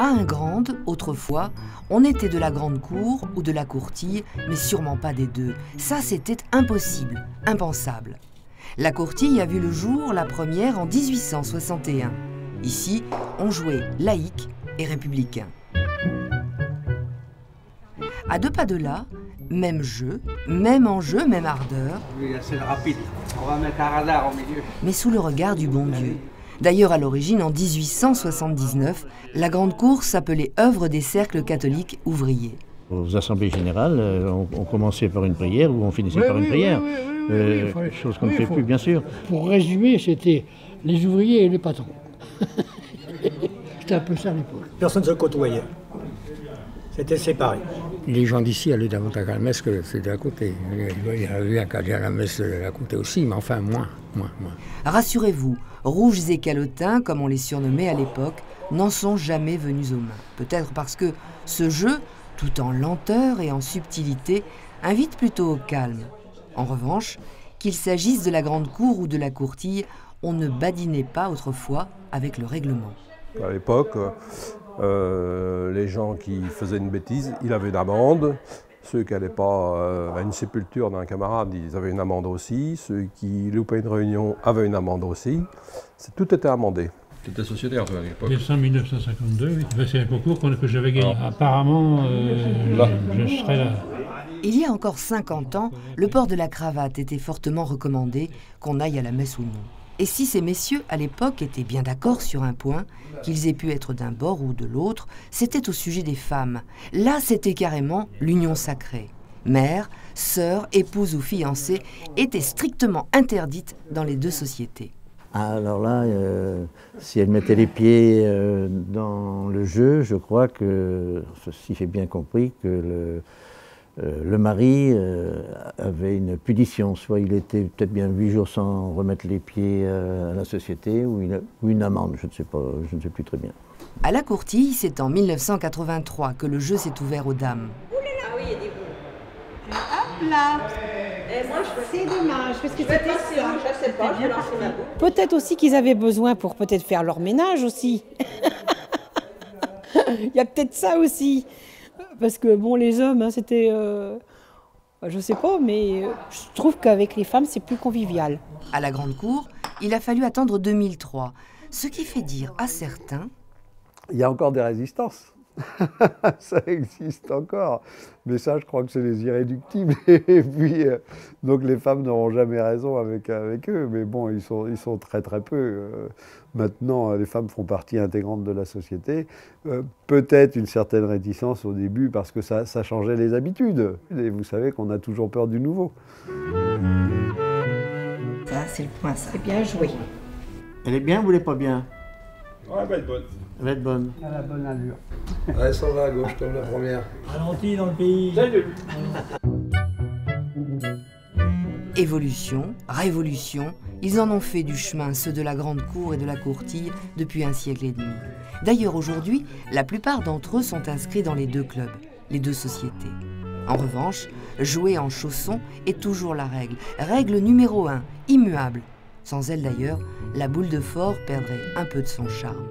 À Ingrande, autrefois, on était de la grande cour ou de la courtille, mais sûrement pas des deux. Ça, c'était impossible, impensable. La courtille a vu le jour, la première, en 1861. Ici, on jouait laïque et républicain. À 2 pas de là, même jeu, même enjeu, même ardeur. Oui, c'est rapide. On va mettre un radar au milieu. Mais sous le regard du bon Dieu. D'ailleurs, à l'origine, en 1879, la grande cour s'appelait œuvre des cercles catholiques ouvriers. Aux assemblées générales, on commençait par une prière ou on finissait par une prière. Chose qu'on ne fait plus, bien sûr. Pour résumer, c'était les ouvriers et les patrons. C'était un peu ça à l'époque. Personne ne se côtoyait. C'était séparé. Les gens d'ici allaient davantage à la messe que ceux de à côté. Il y a eu un qui allait à la messe de à côté aussi, mais enfin moins. Rassurez-vous, rouges et calotins, comme on les surnommait à l'époque, n'en sont jamais venus aux mains. Peut-être parce que ce jeu, tout en lenteur et en subtilité, invite plutôt au calme. En revanche, qu'il s'agisse de la grande cour ou de la courtille, on ne badinait pas autrefois avec le règlement. À l'époque, les gens qui faisaient une bêtise, ils avaient une amende. Ceux qui n'allaient pas à une sépulture d'un camarade, ils avaient une amende aussi. Ceux qui loupaient une réunion avaient une amende aussi. Tout était amendé. C'était sociétaire, toi, à l'époque. Décembre 1952, oui. C'est un concours que j'avais gagné. Apparemment, je serai là. Il y a encore 50 ans, le port de la cravate était fortement recommandé, qu'on aille à la messe ou non. Et si ces messieurs, à l'époque, étaient bien d'accord sur un point, qu'ils aient pu être d'un bord ou de l'autre, c'était au sujet des femmes. Là, c'était carrément l'union sacrée. Mère, sœur, épouse ou fiancée étaient strictement interdites dans les deux sociétés. Alors là, si elle mettait les pieds dans le jeu, je crois que, si j'ai bien compris, que le mari avait une punition. Soit il était peut-être bien 8 jours sans remettre les pieds à la société, ou une amende, je ne sais pas, je ne sais plus très bien. À la courtille, c'est en 1983 que le jeu s'est ouvert aux dames. Ah oui, il y a des boules. Hop là. Et moi, c'est dommage, parce que c'était ça. Je sais pas, je vais lancer ma boule. Peut-être aussi qu'ils avaient besoin pour peut-être faire leur ménage aussi. Il y a peut-être ça aussi. Parce que bon, les hommes, hein, c'était... je sais pas, mais je trouve qu'avec les femmes, c'est plus convivial. À la grande cour, il a fallu attendre 2003. Ce qui fait dire à certains... Il y a encore des résistances. Ça existe encore. Mais ça, je crois que c'est les irréductibles. Et puis, donc les femmes n'auront jamais raison avec eux. Mais bon, ils sont très très peu. Maintenant, les femmes font partie intégrante de la société. Peut-être une certaine réticence au début parce que ça changeait les habitudes. Et vous savez qu'on a toujours peur du nouveau. Ça, c'est le point, ça. C'est bien joué. Elle est bien ou elle n'est pas bien? Ouais, elle va être bonne. Elle va être bonne. Elle a la bonne allure. Ouais, ça va à gauche comme la première. Ralenti dans le pays. Évolution, révolution, ils en ont fait du chemin, ceux de la grande cour et de la courtille, depuis un siècle et demi. D'ailleurs, aujourd'hui, la plupart d'entre eux sont inscrits dans les deux clubs, les deux sociétés. En revanche, jouer en chaussons est toujours la règle. Règle numéro 1, immuable. Sans elle d'ailleurs, la boule de fort perdrait un peu de son charme.